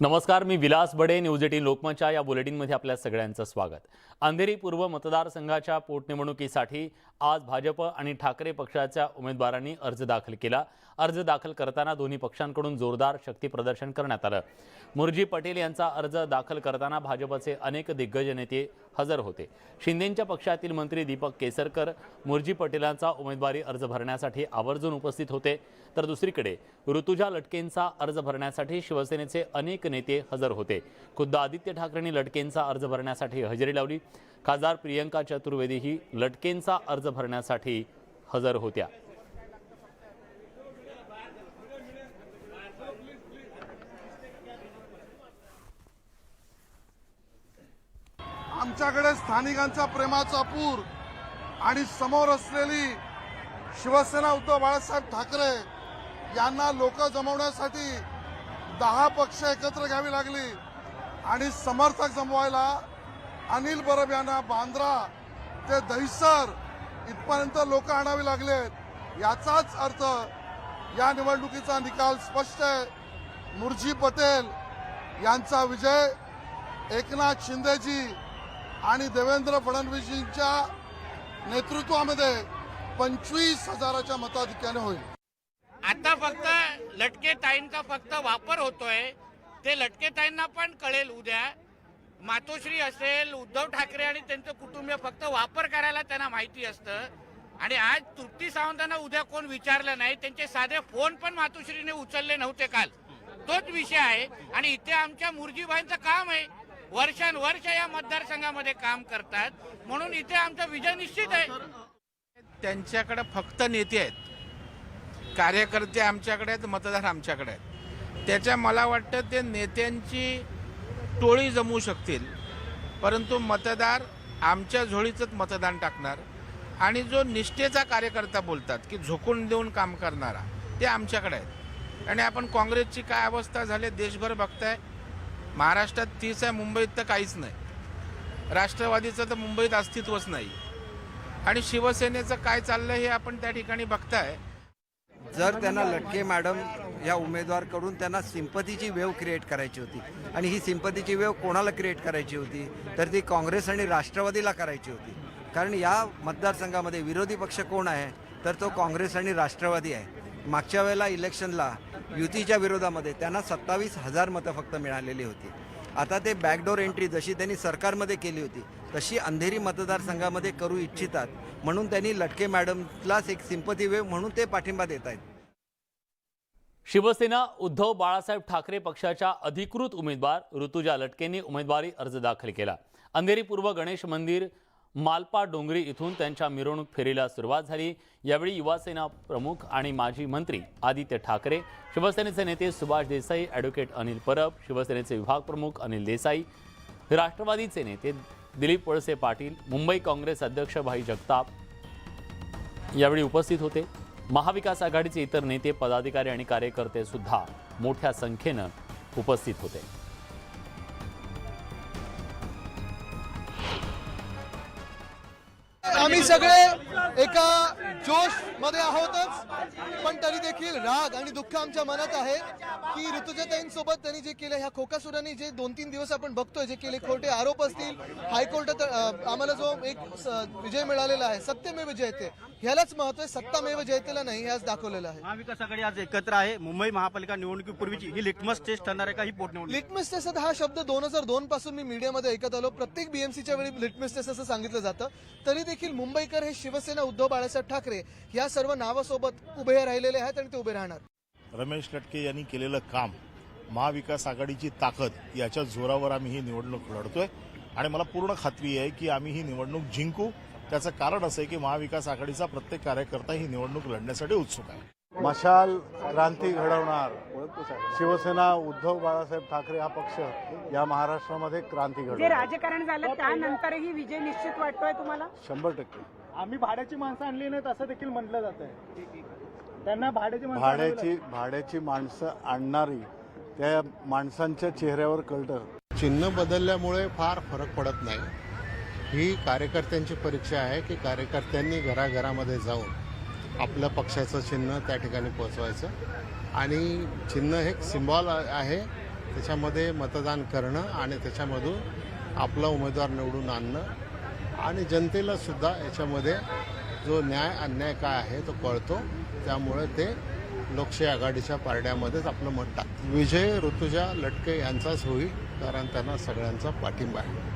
नमस्कार, मी विलास बडे. न्यूज 18 लोकमतच्या या बुलेटिनमध्ये आपल्या सगळ्यांचं स्वागत. अंधेरी पूर्व मतदारसंघाच्या पोटनिवडणुकीसाठी आज भाजप आणि ठाकरे पक्षाच्या उमेदवारांनी अर्ज दाखल केला. अर्ज दाखल करताना दोन्ही पक्षांकडून जोरदार शक्ती प्रदर्शन करण्यात आलं. मुरजी पटेल यांचा अर्ज दाखल करताना भाजपचे अनेक दिग्गज नेते हजर होते. शिंदेंच्या पक्षातील मंत्री दीपक केसरकर मुरजी पटेलांचा उमेदवारी अर्ज भरण्यासाठी आवर्जून उपस्थित होते, तर दुसरीकडे ऋतुजा लटकेंचा अर्ज भरण्यासाठी शिवसेनेचे अनेक नेते हजर होते. खुद्द आदित्य ठाकरेंनी लटकेंचा अर्ज भरण्यासाठी हजेरी लावली. खासदार प्रियंका चतुर्वेदीही लटकेंचा अर्ज भरण्यासाठी हजर होत्या. आमच्याकडे स्थानिकांचा प्रेमाचा पूर आणि समोर असलेली शिवसेना उद्धव बाळासाहेब ठाकरे यांना लोक जमवण्यासाठी 10 पक्ष एकत्र घ्यावी लागली आणि समर्थक जमवायला अनिल परब यांना बांद्रा ते दहिसर इथपर्यंत लोक आणावी लागलेत. याचाच अर्थ या निवडणुकीचा निकाल स्पष्ट आहे. मुरजी पटेल यांचा विजय एकनाथ शिंदेजी आणि देवेंद्र फडणवीसजींच्या नेतृत्वामध्ये 25,000च्या मताधिक्याने होईल. आता फक्त लटके ताईंचा फक्त वापर होतोय. ते लटके ताईंना पण कळेल उद्या. मातोश्री असेल, उद्धव ठाकरे आणि त्यांचं कुटुंबीय फक्त वापर करायला त्यांना माहिती असतं. आणि आज तृप्ती सावंतांना उद्या कोण विचारलं नाही. त्यांचे साधे फोन पण मातोश्रीने उचलले नव्हते काल. तोच विषय आहे. आणि इथे आमच्या मुरजीबाईंचं काम आहे. वर्षानुवर्ष या मतदारसंघामध्ये काम करतात, म्हणून इथे आमचा विजय निश्चित आहे. त्यांच्याकडे फक्त नेते आहेत, कार्यकर्ते आमच्याकडे आहेत, मतदार आमच्याकडे आहेत. त्याच्या मला वाटतं ते नेत्यांची टोळी जमवू शकतील, परंतु मतदार आमच्या झोळीचंच मतदान टाकणार. आणि जो निष्ठेचा कार्यकर्ता बोलतात की झोकून देऊन काम करणारा, ते आमच्याकडे आहेत. आणि आपण काँग्रेसची काय अवस्था झाली देशभर बघताय. महाराष्ट्रात 30 आहे, मुंबईत तर काहीच नाही. राष्ट्रवादीचं तर मुंबईत अस्तित्वच नाही. आणि शिवसेनेचं काय चाललंय हे आपण त्या ठिकाणी बघताय. जर त्यांना लटके मॅडम या उमेदवारकडून त्यांना सिंपतीची वेव क्रिएट करायची होती, आणि ही सिंपतीची वेव कोणाला क्रिएट करायची होती तर ती काँग्रेस आणि राष्ट्रवादीला करायची होती. कारण या मतदारसंघामध्ये विरोधी पक्ष कोण आहे तर तो काँग्रेस आणि राष्ट्रवादी आहे. मागच्या वेळेला इलेक्शनला युतीच्या विरोधामध्ये त्यांना 27,000 मतं फक्त मिळालेली होती. आता ते बॅकडोर एंट्री जशी त्यांनी सरकारमध्ये केली होती तशी अंधेरी मतदारसंघामध्ये करू इच्छितात, म्हणून त्यांनी लटके मॅडमलाच एक सिंपती वेव म्हणून ते पाठिंबा देत आहेत. शिवसेना उद्धव बाळासाहेब ठाकरे पक्षाच्या अधिकृत उमेदवार ऋतुजा लटकेंनी उमेदवारी अर्ज दाखल केला. अंधेरी पूर्व गणेश मंदिर मालपा डोंगरी इथून त्यांच्या मिरवणूक फेरीला सुरुवात झाली. यावेळी युवासेना प्रमुख आणि माजी मंत्री आदित्य ठाकरे, शिवसेनेचे नेते सुभाष देसाई, ॲडव्होकेट अनिल परब, शिवसेनेचे विभाग प्रमुख अनिल देसाई, राष्ट्रवादीचे नेते दिलीप वळसे पाटील, मुंबई काँग्रेस अध्यक्ष भाई जगताप यावेळी उपस्थित होते. महाविकास आघाडीचे इतर नेते, पदाधिकारी आणि कार्यकर्ते सुद्धा मोठ्या संख्येनं उपस्थित होते. आम्ही सगळे एका जोश मध्ये आहोतच, पण तरी देखील राग आणि दुःख आमच्या मनात आहे की ऋतुजाताईंसोबत त्यांनी जे केलं, ह्या खोकासुरांनी जे 2-3 दिवस आपण बघतोय जे केले खोटे आरोप असतील, हायकोर्टात आम्हाला जो एक विजय मिळालेला आहे, सत्यमेव जयते, ह्यालाच महत्व आहे. सत्तामेव जयतेला नाही, हे आज दाखवलेलं आहे. महाविकास आघाडी आज एकत्र आहे. मुंबई महापालिका निवडणुकीपूर्वीची ही लिटमस टेस्ट ठरणार आहे का ही पोटनिवडणूक? लिटमस टेस्ट हा शब्द 2002 पासून मी मीडियामध्ये ऐकत आलो. प्रत्येक बीएमसीच्या वेळी लिटमस टेस्ट असं सांगितलं जातं. तरी देखील मुंबईकर हे शिवसेना उद्धव बाळासाहेब ठाकरे या सर्व नावासोबत उभे राहिलेले आहेत आणि ते उभे राहणार. रमेश लटके यांनी केलेलं काम, महाविकास आघाडीची ताकद, याच्या जोरावर आम्ही ही निवडणूक लढतोय आणि मला पूर्ण खात्री आहे की आम्ही ही निवडणूक जिंकू. त्याचं कारण असं आहे की महाविकास आघाडीचा प्रत्येक कार्यकर्ता ही निवडणूक लढण्यासाठी उत्सुक आहे. मशाल क्रांती घडवणार शिवसेना उद्धव बाळासाहेब ठाकरे हा पक्ष या महाराष्ट्रामध्ये क्रांती घडवणार. जे राजकारण झालं त्यानंतरही विजय निश्चित वाटतोय तुम्हाला? 100%. आम्ही भाड्याची माणसं आणली नाहीत असं देखील म्हटलं जात आहे. त्यांना भाड्याची माणसं आणणारी त्या माणसांच्या चेहऱ्यावर कळतं. चिन्ह बदलल्यामुळे फार फरक पडत नाही. ही कार्यकर्त्यांची परीक्षा आहे की कार्यकर्त्यांनी घराघरामध्ये जाऊन आपल्या पक्षाचं चिन्ह त्या ठिकाणी पोहोचवायचं आणि चिन्ह हे सिम्बॉल आहे त्याच्यामध्ये मतदान करणं आणि त्याच्यामधून आपला उमेदवार निवडून आणणं आणि जनतेला सुद्धा याच्यामध्ये जो न्याय अन्याय काय आहे तो कळतो. त्यामुळे ते लोकशाही आघाडीच्या पारड्यामध्येच आपलं मत टाकतं. विजय ऋतुजा लटके यांचाच होईल, कारण त्यांना सगळ्यांचा पाठिंबा आहे.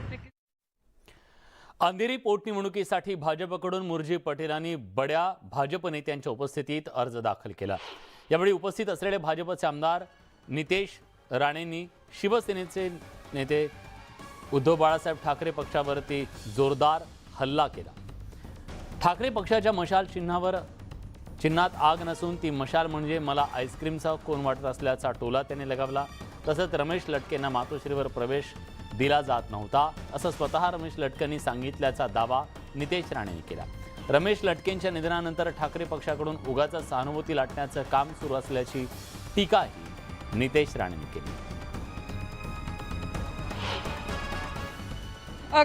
अंधेरी पोटनिवडणुकीसाठी भाजपकडून मुरजी पटेलांनी बड्या भाजप नेत्यांच्या उपस्थितीत अर्ज दाखल केला. यावेळी उपस्थित असलेले भाजपचे आमदार नितेश राणेंनी शिवसेनेचे नेते उद्धव बाळासाहेब ठाकरे पक्षावरती जोरदार हल्ला केला. ठाकरे पक्षाच्या मशाल चिन्हात आग नसून ती मशाल म्हणजे मला आईस्क्रीमचा कोण वाटत असल्याचा टोला त्यांनी लगावला. तसंच रमेश लटकेंना मातोश्रीवर प्रवेश दिला जात नव्हता असं स्वतः रमेश लटकेंनी सांगितल्याचा दावा नितेश राणेंनी केला. रमेश लटकेंच्या निधनानंतर ठाकरे पक्षाकडून उगाच सहानुभूती लाटण्याचं काम सुरू असल्याची टीकाही नितेश राणेंनी केली.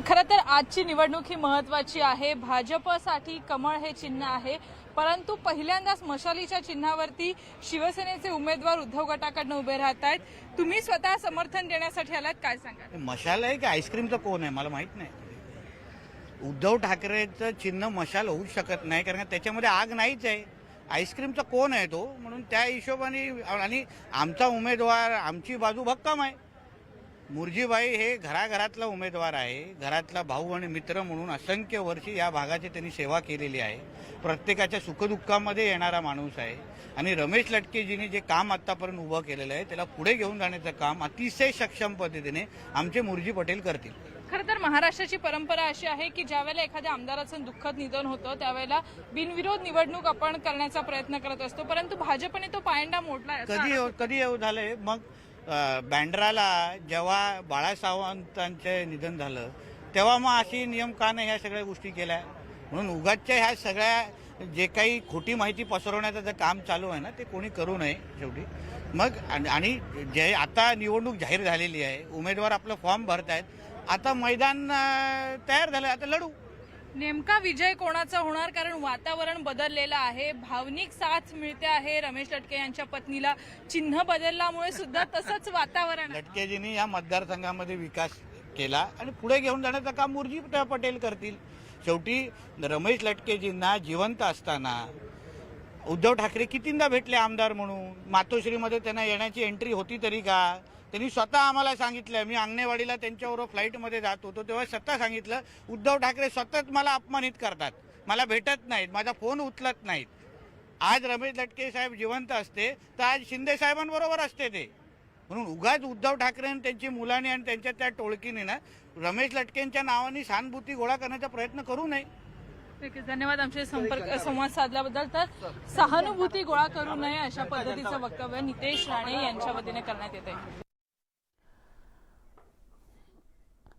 खरं तर आजची निवडणूक ही महत्त्वाची आहे. भाजपसाठी कमळ हे चिन्ह आहे, परंतु पहिल्यांदाच मशालीच्या चिन्हावरती शिवसेनेचे उमेदवार उद्धव गटाकडनं उभे राहत आहेत. तुम्ही स्वतः समर्थन देण्यासाठी आलात, काय सांगाल? मशाल आहे की आईस्क्रीमचं कोण आहे मला माहित नाही. उद्धव ठाकरेचं चिन्ह मशाल होऊ शकत नाही, कारण त्याच्यामध्ये आग नाहीच आहे. आईस्क्रीमचा कोण आहे तो, म्हणून त्या हिशोबाने. आणि आमचा उमेदवार, आमची बाजू भक्कम आहे. मुरजीबाई हे घराघरातला उमेदवार आहे, घरातला भाऊ आणि मित्र म्हणून असंख्य वर्षी या भागाची त्यांनी सेवा केलेली आहे. प्रत्येकाच्या सुखदुःखामध्ये येणारा माणूस आहे. आणि रमेश लटकेजींनी जे काम आतापर्यंत उभं केलेलं आहे त्याला पुढे घेऊन जाण्याचं काम अतिशय सक्षम पद्धतीने आमचे मुरजी पटेल करतील. खरं तर महाराष्ट्राची परंपरा अशी आहे की ज्यावेळेला एखाद्या आमदाराचं दुःखद निधन होतं त्यावेळेला बिनविरोध निवडणूक आपण करण्याचा प्रयत्न करत असतो, परंतु भाजपने तो पायंडा मोडला. कधी झालंय मग बँड्राला जेव्हा बाळासाहेबांचे निधन झालं तेव्हा मग अशी नियम का नाही ह्या सगळ्या गोष्टी केल्या. म्हणून उगाचच्या ह्या सगळ्या जे काही खोटी माहिती पसरवण्याचं जे काम चालू आहे ना ते कोणी करू नये शेवटी. मग आणि जे आता निवडणूक जाहीर झालेली आहे, उमेदवार आपलं फॉर्म भरत आहेत, आता मैदान तयार झालं, आता लढू. नेमका विजय कोणाचा होणार, कारण वातावरण बदललेलं आहे, भावनिक साथ मिळते आहे रमेश लटके यांच्या पत्नीला, चिन्ह बदलल्यामुळे सुद्धा तसंच वातावरण. लटकेजींनी या मतदारसंघामध्ये विकास केला आणि पुढे घेऊन जाण्याचं काम मुरजी पटेल करतील. शेवटी रमेश लटकेजींना जिवंत असताना उद्धव ठाकरे कितींदा भेटले आमदार म्हणून. मातोश्रीमध्ये त्यांना येण्याची एंट्री होती तरी का? त्यांनी स्वतः आम्हाला सांगितलं, मी अंगणेवाडीला त्यांच्याबरोबर फ्लाईटमध्ये जात होतो तेव्हा स्वतः सांगितलं, उद्धव ठाकरे सतत मला अपमानित करतात, मला भेटत नाहीत, माझा फोन उचलत नाहीत. आज रमेश लटके साहेब जिवंत असते तर आज शिंदे साहेबांबरोबर असते ते. म्हणून उगाच उद्धव ठाकरे आणि त्यांची मुलांनी आणि त्यांच्या त्या टोळकीने ना रमेश लटकेंच्या नावाने सहानुभूती गोळा करण्याचा प्रयत्न करू नये. धन्यवाद आमचे संवाद साधल्याबद्दल. तर सहानुभूती गोळा करू नये अशा पद्धतीचं वक्तव्य नितेश राणे यांच्या वतीने करण्यात येत आहे.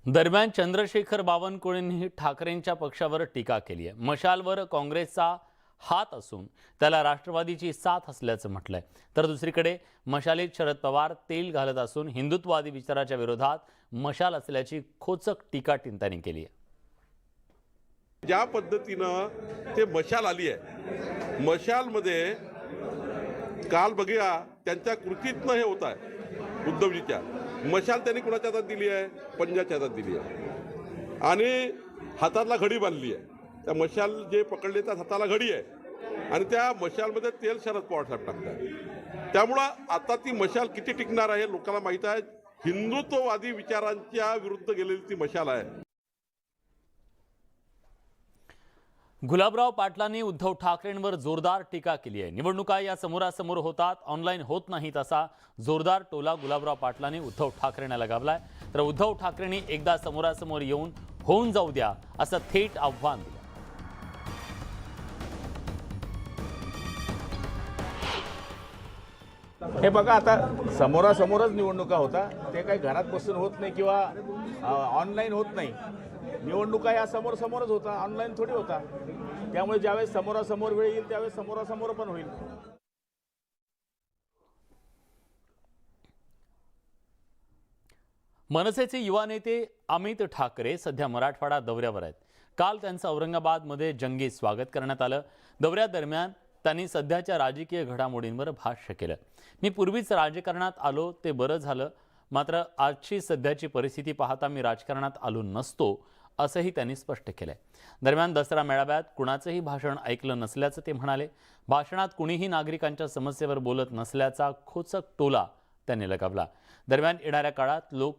दरम्यान चंद्रशेखर बावनकुळेंनी ठाकरेंच्या पक्षावर टीका केली आहे. मशालवर काँग्रेसचा हात असून त्याला राष्ट्रवादीची साथ असल्याचं म्हटलंय. तर दुसरीकडे मशालीत शरद पवार तेल घालत असून हिंदुत्ववादी विचाराच्या विरोधात मशाल असल्याची खोचक टीका त्यांनी केली आहे. ज्या पद्धतीनं ते मशाल आली आहे, मशालमध्ये काल बघूया त्यांच्या कृतीतनं हे होत आहे. उद्धवजीच्या मशाल त्यांनी कुणाच्या हातात दिली आहे? पंजाच्या हातात दिली आहे आणि हाताला घडी बांधली आहे. त्या मशाल जे पकडले त्या हाताला घडी आहे आणि त्या मशालमध्ये तेल शरद पवार साहेब टाकतात. त्यामुळं आता ती मशाल किती टिकणार आहे लोकांना माहीत आहे. हिंदुत्ववादी विचारांच्या विरुद्ध गेलेली ती मशाल आहे. गुलाबराव पाटलांनी उद्धव ठाकरेंवर जोरदार टीका केली आहे. निवडणुका या समोरासमोर होतात, ऑनलाईन होत नाहीत असा जोरदार टोला गुलाबराव पाटलांनी उद्धव ठाकरेंना लगावलाय. तर उद्धव ठाकरेंनी एकदा समोरासमोर येऊन होऊन जाऊ द्या असं थेट आव्हान दिलं. हे बघा, आता समोरासमोरच निवडणुका होता, ते काही घरात बसून होत नाही किंवा ऑनलाईन होत नाही. निवडणुका या समोरच होता, ऑनलाईन थोडी होता. त्यामुळे ज्यावेळेस समोरासमोर वेळ येईल त्यावेळेस समोरासमोर पण होईल. मनसेचे युवा नेते अमित ठाकरे सध्या मराठवाडा दौऱ्यावर आहेत. काल त्यांचं औरंगाबादमध्ये जंगी स्वागत करण्यात आलं. दौऱ्यादरम्यान त्यांनी सध्याच्या राजकीय घडामोडींवर भाष्य केलं. मी पूर्वीच राजकारणात आलो ते बरं झालं, मात्र आजची सध्याची परिस्थिती पाहता मी राजकारणात आलो नसतो असंही त्यांनी स्पष्ट केलंय. दरम्यान दसरा मेळाव्यात कुणाचंही भाषण ऐकलं नसल्याचं ते म्हणाले. भाषणात कुणीही नागरिकांच्या समस्येवर बोलत नसल्याचा खोचक टोला त्यांनी लगावला. दरम्यान येणाऱ्या काळात लोक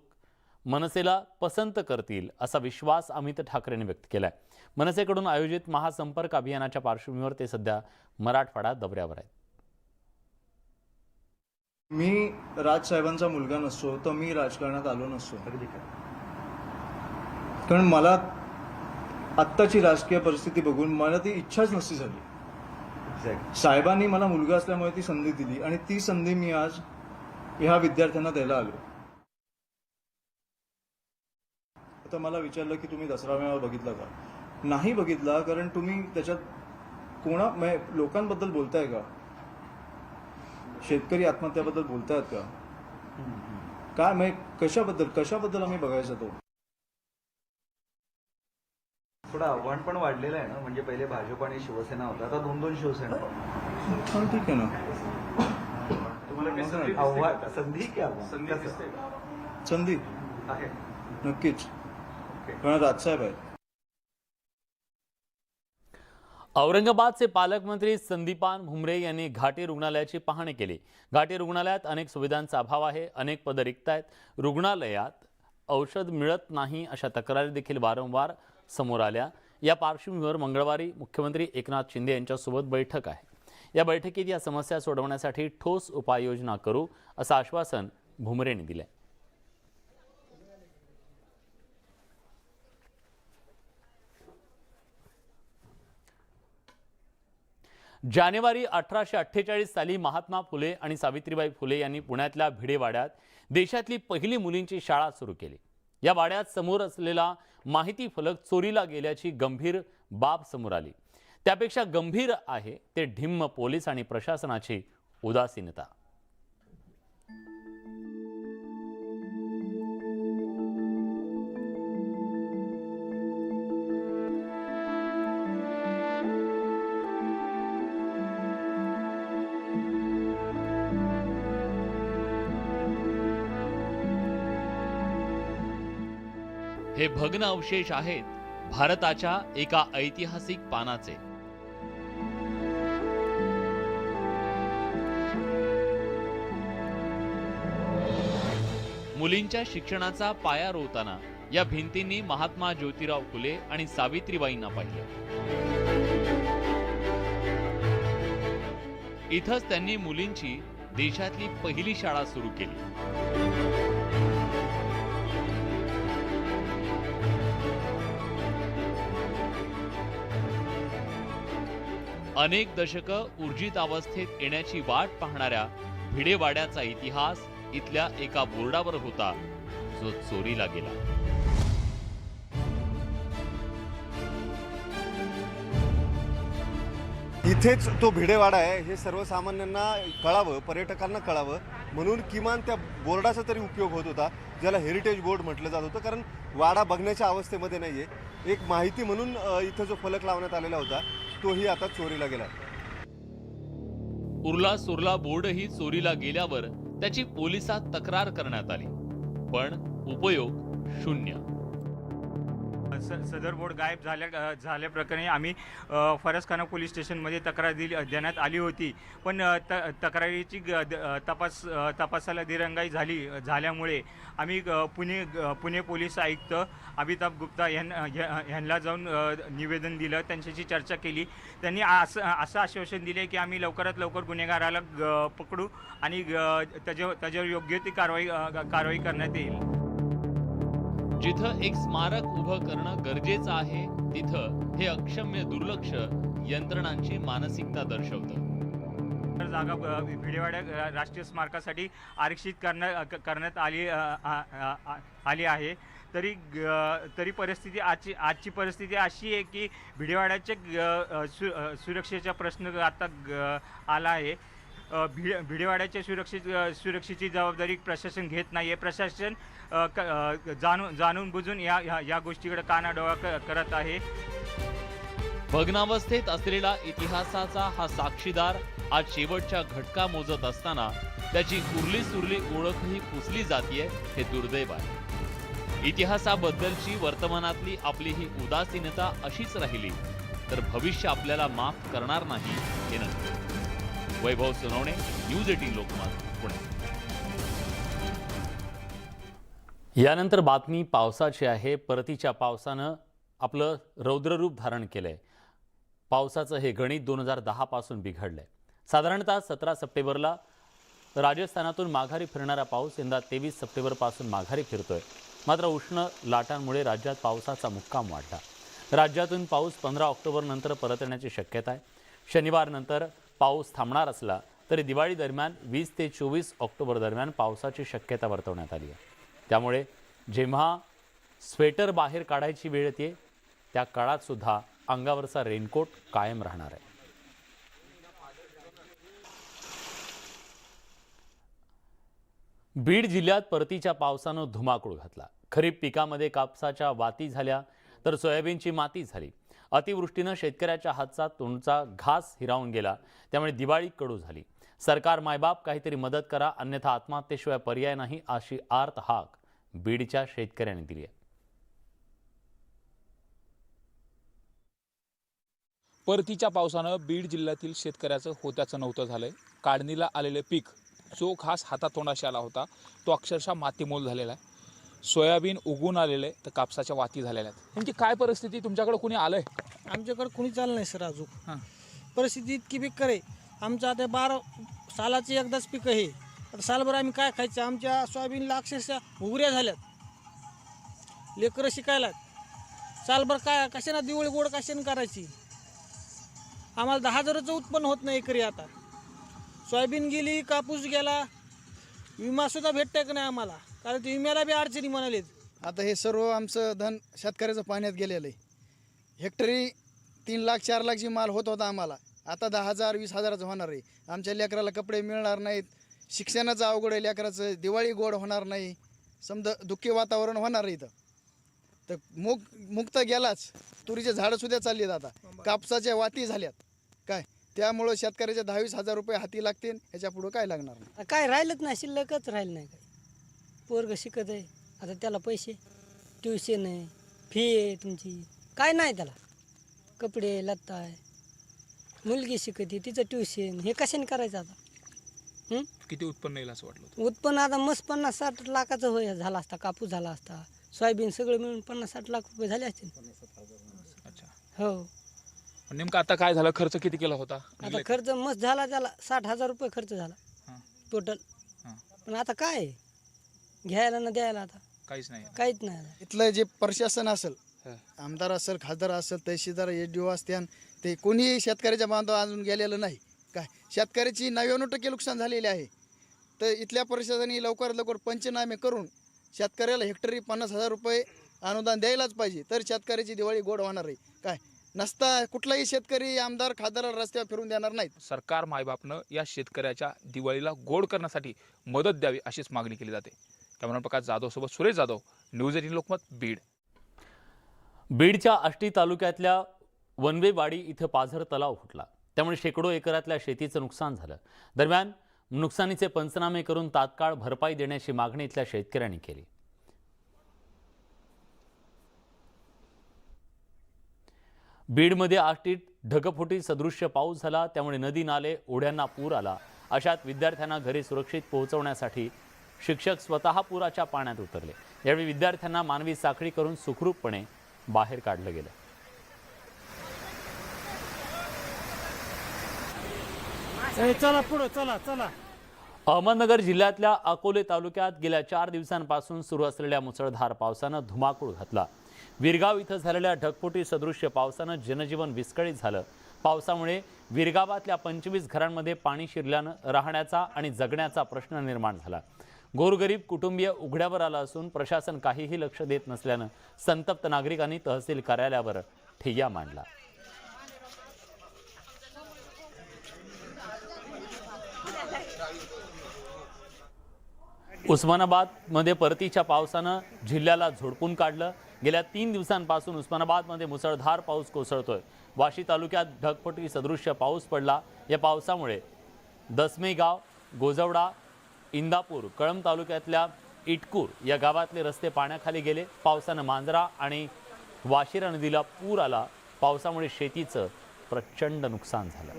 मनसेला पसंत करतील असा विश्वास अमित ठाकरेंनी व्यक्त केलाय. मनसेकडून आयोजित महासंपर्क अभियानाच्या पार्श्वभूमीवर ते सध्या मराठवाडा दौऱ्यावर आहेत. मी राजसाहेबांचा मुलगा नसतो तर मी राजकारणात आलो नसतो. कारण मला आत्ताची राजकीय परिस्थिती बघून मला ती इच्छाच नसती झाली. साहेबांनी मला मुलगा असल्यामुळे ती संधी दिली आणि ती संधी मी आज ह्या विद्यार्थ्यांना द्यायला आलो. आता मला विचारलं की तुम्ही दसरा मेळावा बघितला का? नाही बघितला, कारण तुम्ही त्याच्यात लोकांबद्दल बोलताय का? शेतकरी आत्महत्याबद्दल बोलतायत का? काय कशाबद्दल आम्ही बघायचा तो? थोडं आव्हान पण वाढलेलं आहे ना, म्हणजे पहिले भाजप आणि शिवसेना होता, आता 2-2 शिवसेना. ठीक आहे ना. आव्हान संधी की आव्हान? संधी आहे नक्कीच, कारण राजसाहेब आहेत. औरंगाबादचे पालकमंत्री संदीपान भुमरे यांनी घाटी रुग्णालयाची पाहणी केली. घाटी रुग्णालयात अनेक सुविधांचा अभाव आहे, अनेक पदं रिक्त आहेत, रुग्णालयात औषध मिळत नाही अशा तक्रारी देखील वारंवार समोर आल्या. या पार्श्वभूमीवर मंगळवारी मुख्यमंत्री एकनाथ शिंदे यांच्यासोबत बैठक आहे. या बैठकीत या समस्या सोडवण्यासाठी ठोस उपाययोजना करू असं आश्वासन भुमरेंनी दिलंय. जानेवारी 1848 साली महात्मा फुले आणि सावित्रीबाई फुले यांनी पुण्यातल्या भिडेवाड्यात देशातली पहिली मुलींची शाळा सुरू केली. या वाड्यात समोर असलेला माहिती फलक चोरीला गेल्याची गंभीर बाब समोर आली. त्यापेक्षा गंभीर आहे ते ढिम्म पोलीस आणि प्रशासनाची उदासीनता. हे भग्न अवशेष आहेत भारताच्या एका ऐतिहासिक पानाचे. मुलींच्या शिक्षणाचा पाया रोवताना या भिंतींनी महात्मा ज्योतिराव फुले आणि सावित्रीबाईंना पाहिले. इथंच त्यांनी मुलींची देशातली पहिली शाळा सुरू केली. अनेक दशकं ऊर्जित अवस्थेत येण्याची वाट पाहणाऱ्या भिडेवाड्याचा इतिहास इथल्या एका बोर्डावर होता जो चोरीला गेला. इथेच तो भिडेवाडा आहे हे सर्वसामान्यांना कळावं, पर्यटकांना कळावं म्हणून किमान त्या बोर्डाचा तरी उपयोग होत होता, ज्याला हेरिटेज बोर्ड म्हटलं जात होतं. कारण वाडा बघण्याच्या अवस्थेमध्ये नाहीये. एक माहिती म्हणून इथं जो फलक लावण्यात आलेला होता तोही आता चोरीला गेला. उरला सुरला बोर्डही चोरीला गेल्यावर त्याची पोलिसात तक्रार करण्यात आली, पण उपयोग शून्य. सदर बोर्ड गायब झाल्याप्रकरणी आम्ही फरसखाना पोलीस स्टेशनमध्ये तक्रार देण्यात आली होती, पण तक्रारीची तपासाला दिरंगाई झाल्यामुळे आम्ही पुणे पोलीस आयुक्त अमिताभ गुप्ता यांना जाऊन निवेदन दिलं, त्यांच्याशी चर्चा केली. त्यांनी असं आश्वासन दिले की आम्ही लवकरात लवकर गुन्हेगाराला पकडू आणि त्याच्यावर योग्य ती कारवाई करण्यात येईल. जिथं एक स्मारक उभं करणं गरजेचं आहे तिथं हे अक्षम्य दुर्लक्ष यंत्रणांची मानसिकता दर्शवतं. जागा भिडेवाड्या राष्ट्रीय स्मारकासाठी आरक्षित करण्यात आली आहे. तरी परिस्थिती आजची परिस्थिती अशी आहे की भिडेवाड्याच्या सुरक्षेचा प्रश्न आता आला आहे. भिडेवाड्याच्या सुरक्षेची जबाबदारी प्रशासन घेत नाहीये. प्रशासन जाणून बुजून या गोष्टीकडे कानाडोळा करत आहे. भग्नावस्थेत असलेला इतिहासाचा हा साक्षीदार आज शेवटच्या घटका मोजत असताना त्याची उरली सुरली ओळखही पुसली जातीये हे दुर्दैव आहे. इतिहासाबद्दलची वर्तमानातली आपली ही उदासीनता अशीच राहिली तर भविष्य आपल्याला माफ करणार नाही हे नक्की. वैभव सोनवणे, न्यूज 18 लोकमत, पुणे. यानंतर बातमी पावसाची आहे. परतीच्या पावसानं आपलं रौद्ररूप धारण केलंय. पावसाचं हे गणित 2010 पासून बिघडलंय. साधारणतः 17 सप्टेंबरला राजस्थानातून माघारी फिरणारा पाऊस यंदा 23 सप्टेंबरपासून माघारी फिरतोय. मात्र उष्ण लाटांमुळे राज्यात पावसाचा मुक्काम वाढला. राज्यातून पाऊस 15 ऑक्टोबर नंतर परत येण्याची शक्यता आहे. शनिवार नंतर पाऊस थांबणार असला तरी दिवाळी दरम्यान 20 ते 24 ऑक्टोबर दरम्यान पावसाची शक्यता वर्तवण्यात आली आहे. त्यामुळे जेव्हा स्वेटर बाहेर काढायची वेळ येते त्या काळात सुद्धा अंगावरचा रेनकोट कायम राहणार आहे. बीड जिल्ह्यात परतीच्या पावसानं धुमाकूळ घातला. खरीप पिकामध्ये कापसाच्या वाती झाल्या तर सोयाबीनची माती झाली. अतिवृष्टीनं शेतकऱ्याच्या हातचा तोंडचा घास हिरावून गेला. त्यामुळे दिवाळी कडू झाली. सरकार मायबाप काहीतरी मदत करा अन्यथा आत्महत्येशिवाय पर्याय नाही अशी आर्त हाक बीडच्या शेतकऱ्यांनी दिली आहे. परतीच्या पावसानं बीड जिल्ह्यातील शेतकऱ्याचं होत्याचं नव्हतं झालंय. काढणीला आलेले पीक जो घास हातातोंडाशी आला होता तो अक्षरशः मातीमोल झालेला आहे. सोयाबीन उगून आलेले तर कापसाच्या वाती झालेल्या आहेत. नेमकी काय परिस्थिती? तुमच्याकडे कुणी आलंय? आमच्याकडे कुणी चाललं नाही सर. अजून परिस्थिती इतकी बेकार आहे. आमचं आता 12 सालाची एकदाच पीक आहे. आता सालभर आम्ही काय खायचं? आमच्या सोयाबीनला अक्षरशः घुगऱ्या झाल्यात. लेकरं शिकायला सालभर काय कशाने दिवाळी गोड कशाने करायची? आम्हाला 10,000चं उत्पन्न होत नाही एकरी. आता सोयाबीन गेली, कापूस गेला, विमासुद्धा भेटतंय का नाही आम्हाला? कारण ते विम्याला बी अडचणी म्हणालेत. आता हे सर्व आमचं धन शेतकऱ्याचं पाण्यात गेलेलं आहे. हेक्टरी 3 लाख 4 लाखची माल होत होता आम्हाला. आता 10,000 20,000चं होणार आहे. आमच्या लेकराला कपडे मिळणार नाहीत. शिक्षणाचं अवघड आहे लेकराचं. दिवाळी गोड होणार नाही. समजा दुःखी वातावरण होणार आहे. इथं तर मूग तर गेलाच. तुरीचे झाडं सुद्धा चालली आहेत. आता कापसाच्या वाती झाल्यात. काय त्यामुळं शेतकऱ्याचे 10-20 रुपये हाती लागतील. ह्याच्या पुढं काय लागणार नाही. काय राहिलंच नाही, शिल्लकच राहिलं नाही. काय पोरग शिकत आहे आता त्याला पैसे, ट्युशन आहे, फी आहे तुमची, काय नाही त्याला. कपडे लत्ता आहे, मुलगी शिकते तिचं ट्युशन, हे कशाने करायचं आता? किती उत्पन्न येईल असं वाटलं? उत्पन्न आता मस्त 50-60 लाखाचं होय झाला असता. कापूस झाला असता, सोयाबीन सगळं मिळून 50-60 लाख रुपये झाले असतील. अच्छा. हो. नेमकं आता काय झालं? खर्च किती केला होता? आता खर्च मस्त झाला त्याला. 60,000 रुपये खर्च झाला टोटल. पण आता काय घ्यायला ना द्यायला आता काहीच नाही. काहीच नाही. इथलं जे प्रशासन असेल, आमदार असेल, खासदार असेल, तहसीलदार, एसडीओ असतील, ते कोणीही शेतकऱ्याच्या बांधव अजून गेलेलं नाही. काय शेतकऱ्याची 99% नुकसान झालेले आहे. तर इथल्या प्रशासनाने लवकरात लवकर पंचनामे करून शेतकऱ्याला हेक्टरी 50,000 रुपये अनुदान द्यायलाच पाहिजे. तर शेतकऱ्याची दिवाळी गोड होणार आहे. काय नसता कुठलाही शेतकरी आमदार खासदार रस्त्यावर फिरून देणार नाहीत. सरकार मायबापनं या शेतकऱ्याच्या दिवाळीला गोड करण्यासाठी मदत द्यावी अशीच मागणी केली जाते. कॅमेरामन प्रकाश जाधव सोबत सुरेश जाधव, न्यूज 18 लोकमत, बीड. बीडच्या आष्टी तालुक्यातल्या वनवेवाडी इथं पाझर तलाव फुटला. त्यामुळे शेकडो एकरातल्या शेतीचं नुकसान झालं. दरम्यान नुकसानीचे पंचनामे करून तात्काळ भरपाई देण्याची मागणी इथल्या शेतकऱ्यांनी केली. बीडमध्ये आष्टीत ढगफुटी सदृश्य पाऊस झाला. त्यामुळे नदी नाले ओढ्यांना पूर आला. अशात विद्यार्थ्यांना घरी सुरक्षित पोहोचवण्यासाठी शिक्षक स्वतः पुराच्या पाण्यात उतरले. यावेळी विद्यार्थ्यांना मानवी साखळी करून सुखरूपपणे बाहेर काढलं गेलं. चला पुढे, चला चला. अहमदनगर जिल्ह्यातल्या अकोले तालुक्यात गेल्या 4 दिवसांपासून सुरू असलेल्या मुसळधार पावसानं धुमाकूळ घातला. विरगाव इथं झालेल्या ढगफुटी सदृश्य पावसानं जनजीवन विस्कळीत झालं. पावसामुळे विरगावातल्या 25 घरांमध्ये पाणी शिरल्यानं राहण्याचा आणि जगण्याचा प्रश्न निर्माण झाला. गोरगरीब कुटुंबीय उघड्यावर आलं असून प्रशासन काहीही लक्ष देत नसल्यानं संतप्त नागरिकांनी तहसील कार्यालयावर ठिय्या मांडला. उस्मानाबादमध्ये परतीच्या पावसानं जिल्ह्याला झोडपून काढलं. गेल्या 3 दिवसांपासून उस्मानाबादमध्ये मुसळधार पाऊस कोसळतोय. वाशी तालुक्यात ढगफुटी सदृश्य पाऊस पडला. या पावसामुळे दसमेगाव, गोजवडा, इंदापूर कळंब तालुक्यातल्या इटकूर या गावातले रस्ते पाण्याखाली गेले। पावसानं मांजरा आणि वाशिरा नदीला पूर आला। पावसामुळे शेतीचं प्रचंड नुकसान झालं।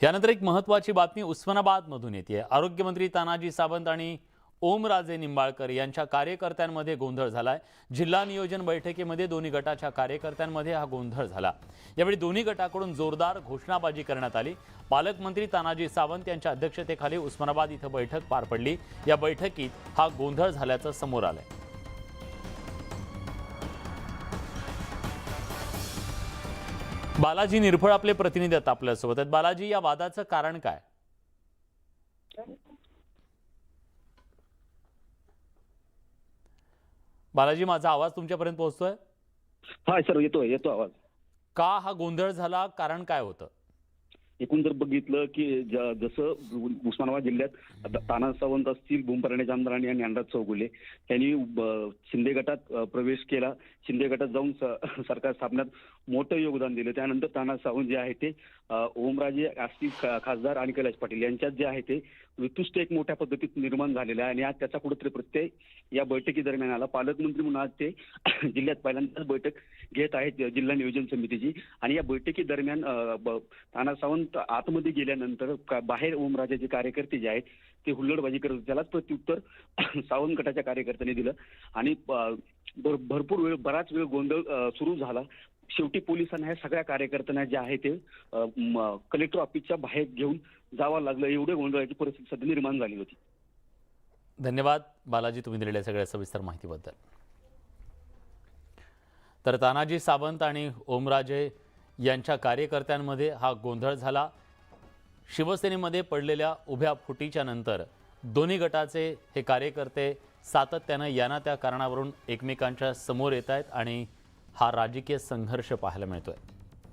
यानंतर एक महत्त्वाची बातमी उस्मानाबादमधून येते। आरोग्यमंत्री तानाजी सावंत आणि ओमराजे निंबाळकर यांच्या कार्यकर्त्यांमध्ये गोंधळ झालाय। जिल्हा नियोजन बैठकीमध्ये दोन्ही गटाच्या कार्यकर्त्यांमध्ये हा गोंधळ झाला। यावेळी दोन्ही गटाकडून जोरदार घोषणाबाजी करण्यात आली। पालकमंत्री तानाजी सावंत यांच्या अध्यक्षतेखाली उस्मानाबाद इथं बैठक पार पडली। या बैठकीत हा गोंधळ झाल्याचं समोर आलंय। बालाजी निरफळ आपले प्रतिनिधी आहेत आपल्यासोबत आहेत। बालाजी, या वादाचं कारण काय? बालाजी, माझा आवाज तुमच्यापर्यंत पोहोचतोय? हा सर, येतो आवाज। का हा गोंधळ झाला, कारण काय होतं? एकूण जर बघितलं की जसं उस्मानाबाद जिल्ह्यात ताना सावंत असतील, भूमपर्णे जामदाराणी आणि अंदाज चौगुले यांनी शिंदे गटात प्रवेश केला। शिंदे गटात जाऊन सरकार स्थापनेत मोठं योगदान दिलं। त्यानंतर ताना सावंत जे आहे ते ओमराजे असतील खासदार आणि कैलाश पाटील यांच्यात जे आहे ते ऋतुष्ट एक मोठ्या पद्धतीत निर्माण झालेला आहे आणि आज त्याचा कुठेतरी प्रत्यय या बैठकी दरम्यान आला। पालकमंत्री म्हणून आज ते जिल्ह्यात पहिल्यांदाच बैठक घेत आहेत जिल्हा नियोजन समितीची आणि या बैठकी दरम्यान ताना सावंत आतमध्ये गेल्यानंतर बाहेर ओमराजेचे कार्यकर्ते जे आहेत ते हुल्लडबाजी करत होते। त्यालाच प्रत्युत्तर सावंत गटाच्या कार्यकर्त्यांनी दिलं आणि बराच वेळ गोंधळ सुरू झाला। शेवटी पोलिसांना ह्या सगळ्या कार्यकर्त्यांना जे आहे ते कलेक्टर ऑफिसच्या बाहेर घेऊन जावं लागलं। एवढे गोंधळाची परिस्थिती सध्या निर्माण झाली होती। धन्यवाद बालाजी, तुम्ही दिलेल्या सगळ्या सविस्तर माहितीबद्दल। तर तानाजी सावंत आणि ओमराजे यांच्या कार्यकर्त्यांमध्ये हा गोंधळ झाला। शिवसेनेमध्ये पडलेल्या उभ्या फुटीच्या नंतर दोन्ही गटाचे हे कार्यकर्ते सातत्यानं याना त्या कारणावरून एकमेकांच्या समोर येत आहेत आणि हा राजकीय संघर्ष पाहायला मिळतोय।